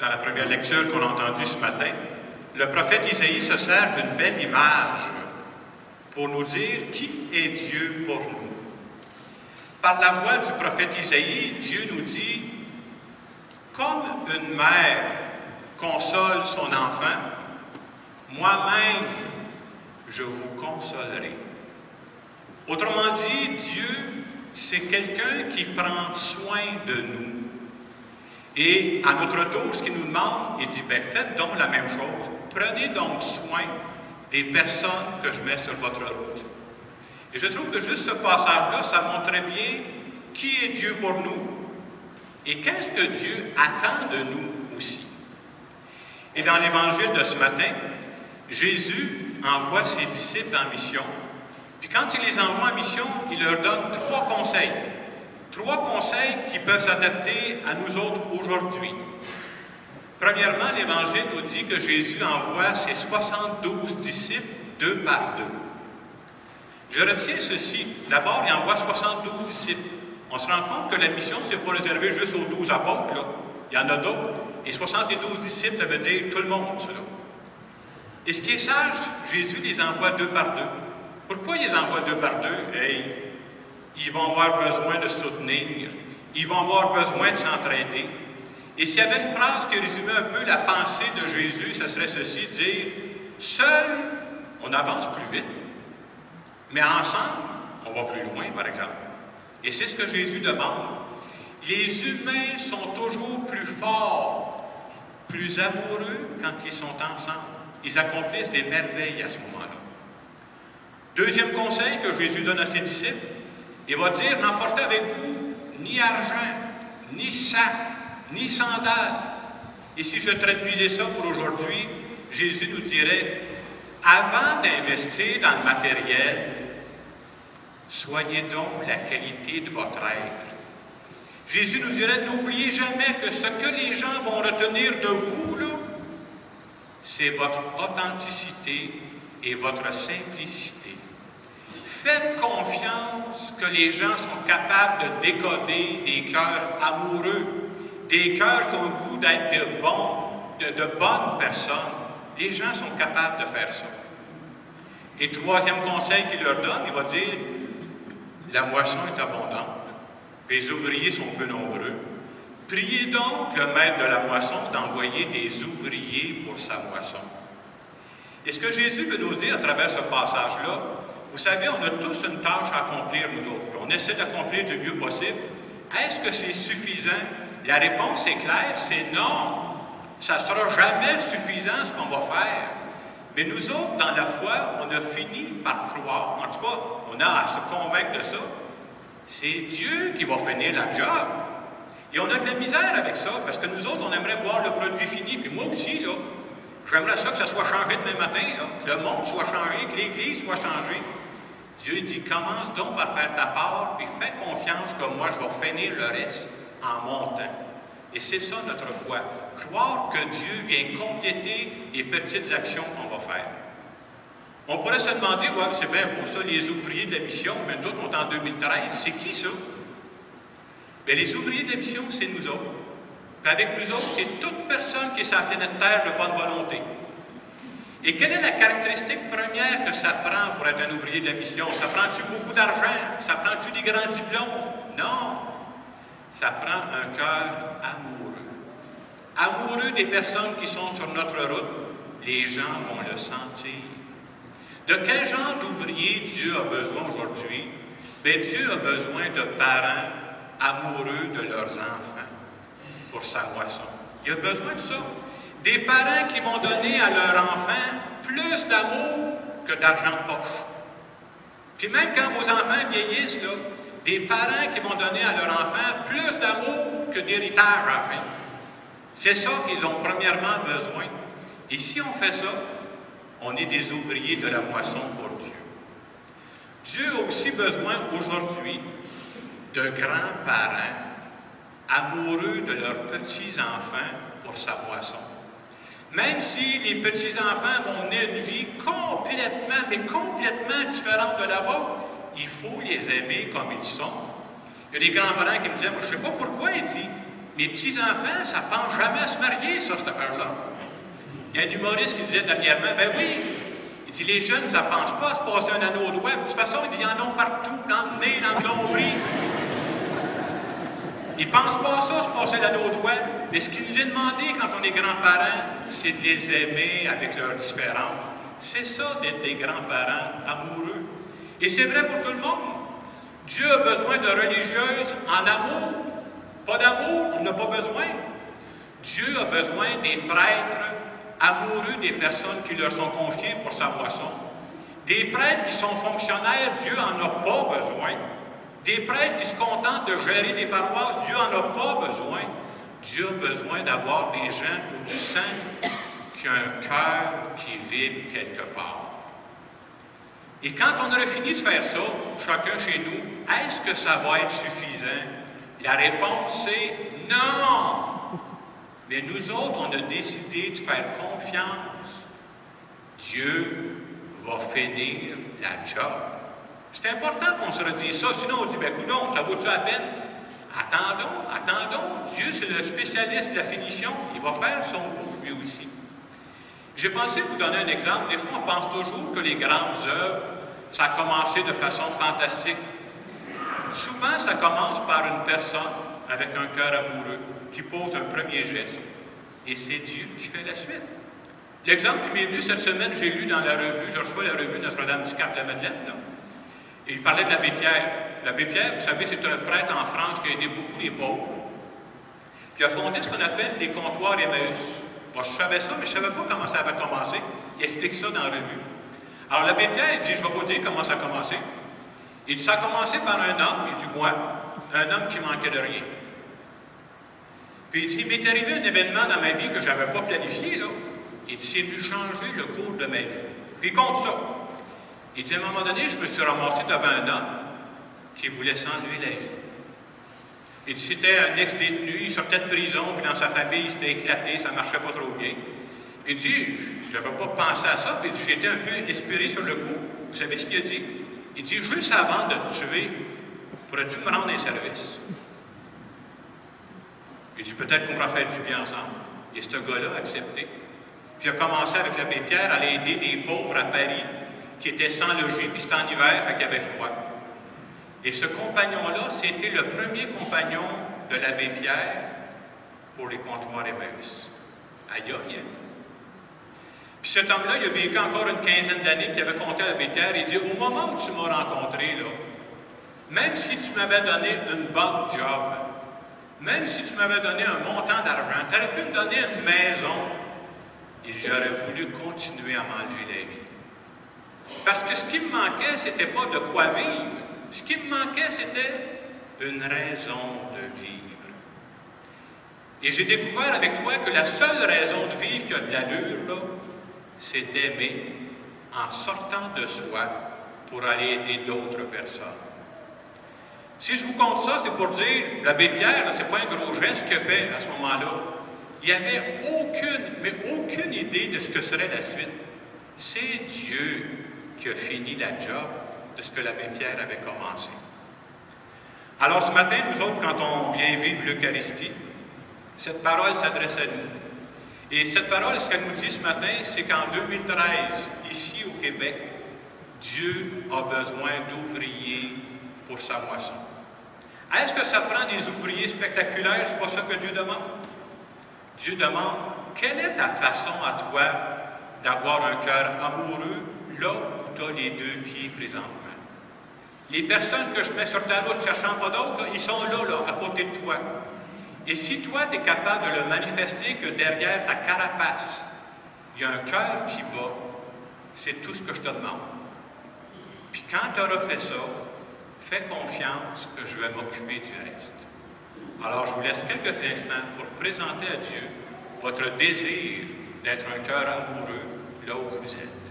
dans la première lecture qu'on a entendue ce matin, le prophète Isaïe se sert d'une belle image pour nous dire qui est Dieu pour nous. Par la voix du prophète Isaïe, Dieu nous dit « Comme une mère console son enfant, moi-même, je vous consolerai. » Autrement dit, Dieu, c'est quelqu'un qui prend soin de nous. Et à notre tour, ce qu'il nous demande, il dit, bien, faites donc la même chose. Prenez donc soin des personnes que je mets sur votre route. Et je trouve que juste ce passage-là, ça montre très bien qui est Dieu pour nous et qu'est-ce que Dieu attend de nous aussi. Et dans l'Évangile de ce matin, Jésus envoie ses disciples en mission. Puis quand il les envoie en mission, il leur donne 3 conseils. 3 conseils qui peuvent s'adapter à nous autres aujourd'hui. Premièrement, l'Évangile nous dit que Jésus envoie ses 72 disciples 2 par 2. Je retiens ceci. D'abord, il envoie 72 disciples. On se rend compte que la mission, ce n'est pas réservé juste aux 12 apôtres. Là. Il y en a d'autres. Et 72 disciples, ça veut dire tout le monde, cela. Et ce qui est sage, Jésus les envoie 2 par 2. Pourquoi il les envoie 2 par 2? Hey, ils vont avoir besoin de se soutenir. Ils vont avoir besoin de s'entraider. Et s'il y avait une phrase qui résumait un peu la pensée de Jésus, ce serait ceci, dire « Seul, on avance plus vite, mais ensemble, on va plus loin, par exemple. » Et c'est ce que Jésus demande. Les humains sont toujours plus forts, plus amoureux quand ils sont ensemble. Ils accomplissent des merveilles à ce moment-là. Deuxième conseil que Jésus donne à ses disciples, il va dire, n'emportez avec vous ni argent, ni sac, ni sandales. Et si je traduisais ça pour aujourd'hui, Jésus nous dirait, avant d'investir dans le matériel, soignez donc la qualité de votre être. Jésus nous dirait, n'oubliez jamais que ce que les gens vont retenir de vous, là, c'est votre authenticité et votre simplicité. Faites confiance que les gens sont capables de décoder des cœurs amoureux, des cœurs qui ont le goût d'être de bonnes personnes. Les gens sont capables de faire ça. Et troisième conseil qu'il leur donne, il va dire, la moisson est abondante, les ouvriers sont peu nombreux. Priez donc le maître de la moisson d'envoyer des ouvriers pour sa moisson. Et ce que Jésus veut nous dire à travers ce passage-là, vous savez, on a tous une tâche à accomplir, nous autres. On essaie d'accomplir du mieux possible. Est-ce que c'est suffisant? La réponse est claire, c'est non. Ça ne sera jamais suffisant ce qu'on va faire. Mais nous autres, dans la foi, on a fini par croire. En tout cas, on a à se convaincre de ça. C'est Dieu qui va finir la job. Et on a de la misère avec ça, parce que nous autres, on aimerait voir le produit fini. Puis moi aussi, là, j'aimerais ça que ça soit changé demain matin, là, que le monde soit changé, que l'Église soit changée. Dieu dit, commence donc par faire ta part, puis fais confiance que moi, je vais finir le reste en mon temps. Et c'est ça notre foi. Croire que Dieu vient compléter les petites actions qu'on va faire. On pourrait se demander, ouais, c'est bien beau ça, les ouvriers de la mission, mais nous autres, on est en 2013, c'est qui ça? Bien, les ouvriers de la mission, c'est nous autres. Puis avec nous autres, c'est toute personne qui est sur la planète Terre de bonne volonté. Et quelle est la caractéristique première que ça prend pour être un ouvrier de la mission? Ça prend-tu beaucoup d'argent? Ça prend-tu des grands diplômes? Non! Ça prend un cœur amoureux. Amoureux des personnes qui sont sur notre route, les gens vont le sentir. De quel genre d'ouvrier Dieu a besoin aujourd'hui? Bien, Dieu a besoin de parents amoureux de leurs enfants pour sa moisson. Il a besoin de ça. Des parents qui vont donner à leurs enfants plus d'amour que d'argent de poche. Puis même quand vos enfants vieillissent, là, des parents qui vont donner à leurs enfants plus d'amour que d'héritage à la fin. C'est ça qu'ils ont premièrement besoin. Et si on fait ça, on est des ouvriers de la moisson pour Dieu. Dieu a aussi besoin aujourd'hui de grands-parents amoureux de leurs petits-enfants pour sa moisson. Même si les petits-enfants vont mener une vie complètement, mais complètement différente de la vôtre, il faut les aimer comme ils sont. Il y a des grands-parents qui me disaient, moi, je ne sais pas pourquoi, il dit, mes petits-enfants, ça ne pense jamais à se marier, ça, cette affaire-là. Il y a un humoriste qui disait dernièrement, ben oui, il dit, les jeunes, ça ne pense pas à se passer un anneau au doigt. De toute façon, il dit, ils en ont partout, dans le nez, dans le nombril. Ils ne pensent pas à ça, se passer l'anneau au doigt. Mais ce qu'il nous est demandé quand on est grands-parents, c'est de les aimer avec leurs différences. C'est ça d'être des grands-parents amoureux. Et c'est vrai pour tout le monde. Dieu a besoin de religieuses en amour. Pas d'amour, on n'a pas besoin. Dieu a besoin des prêtres amoureux des personnes qui leur sont confiées pour sa moisson. Des prêtres qui sont fonctionnaires, Dieu n'en a pas besoin. Des prêtres qui se contentent de gérer des paroisses, Dieu n'en a pas besoin. Dieu a besoin d'avoir des gens où tu sens qu'il y a un cœur qui vibre quelque part. Et quand on aurait fini de faire ça, chacun chez nous, est-ce que ça va être suffisant? La réponse, c'est non! Mais nous autres, on a décidé de faire confiance. Dieu va finir la job. C'est important qu'on se redise ça, sinon on dit, ben coudonc, ça vaut-tu la peine? Attendons. Dieu, c'est le spécialiste de la finition. Il va faire son bout, lui aussi. J'ai pensé vous donner un exemple. Des fois, on pense toujours que les grandes œuvres, ça a commencé de façon fantastique. Souvent, ça commence par une personne avec un cœur amoureux qui pose un premier geste. Et c'est Dieu qui fait la suite. L'exemple qui m'est venu cette semaine, j'ai lu dans la revue, je reçois la revue Notre-Dame-du-Cap-de-la-Madeleine, là. Et il parlait de l'abbé Pierre. L'abbé Pierre, vous savez, c'est un prêtre en France qui a aidé beaucoup les pauvres. Puis il a fondé ce qu'on appelle les comptoirs Emmaüs. Moi, je savais ça, mais je ne savais pas comment ça avait commencé. Il explique ça dans la revue. Alors, l'abbé Pierre, il dit, je vais vous dire comment ça a commencé. Il dit, ça a commencé par un homme, il dit, moi, un homme qui manquait de rien. Puis il dit, il m'est arrivé un événement dans ma vie que je n'avais pas planifié, là. Il dit, c'est venu changer le cours de ma vie. Puis il compte ça. Il dit, à un moment donné, je me suis ramassé devant un homme qui voulait s'enlever la vie. Il dit, c'était un ex-détenu, il sortait de prison, puis dans sa famille, il s'était éclaté, ça ne marchait pas trop bien. Puis il dit, je n'avais pas pensé à ça, puis j'étais un peu inspiré sur le coup. Vous savez ce qu'il a dit? Il dit, juste avant de te tuer, pourrais-tu me rendre un service? Il dit, peut-être qu'on va faire du bien ensemble. Et ce gars-là a accepté. Puis il a commencé avec l'abbé Pierre à aller aider des pauvres à Paris qui étaient sans logis, puis c'était en hiver, fait qu'il y avait froid. Et ce compagnon-là, c'était le premier compagnon de l'abbé Pierre pour les comptoirs Emmaüs. Aïe, aïe. Puis cet homme-là, il a vécu encore une quinzaine d'années, puis il avait compté à l'abbé Pierre, il dit, au moment où tu m'as rencontré, là, même si tu m'avais donné une bonne job, même si tu m'avais donné un montant d'argent, tu aurais pu me donner une maison, et j'aurais voulu continuer à m'enlever la vie. Parce que ce qui me manquait, c'était pas de quoi vivre. Ce qui me manquait, c'était une raison de vivre. Et j'ai découvert avec toi que la seule raison de vivre qui a de l'allure, là, c'est d'aimer en sortant de soi pour aller aider d'autres personnes. Si je vous compte ça, c'est pour dire, l'abbé Pierre, c'est pas un gros geste qu'il a fait à ce moment-là. Il n'y avait aucune idée de ce que serait la suite. C'est Dieu qui a fini la job de ce que l'abbé Pierre avait commencé. Alors ce matin, nous autres, quand on vient vivre l'Eucharistie, cette parole s'adresse à nous. Et cette parole, ce qu'elle nous dit ce matin, c'est qu'en 2013, ici au Québec, Dieu a besoin d'ouvriers pour sa moisson. Est-ce que ça prend des ouvriers spectaculaires? C'est pas ça que Dieu demande. Dieu demande, quelle est ta façon à toi d'avoir un cœur amoureux là où tu as les deux pieds présentement? Les personnes que je mets sur ta route cherchant pas d'autres, ils sont là, à côté de toi. Et si toi, tu es capable de le manifester, que derrière ta carapace, il y a un cœur qui bat, c'est tout ce que je te demande. Puis quand tu auras fait ça, fais confiance que je vais m'occuper du reste. Alors, je vous laisse quelques instants pour présenter à Dieu votre désir d'être un cœur amoureux là où vous êtes.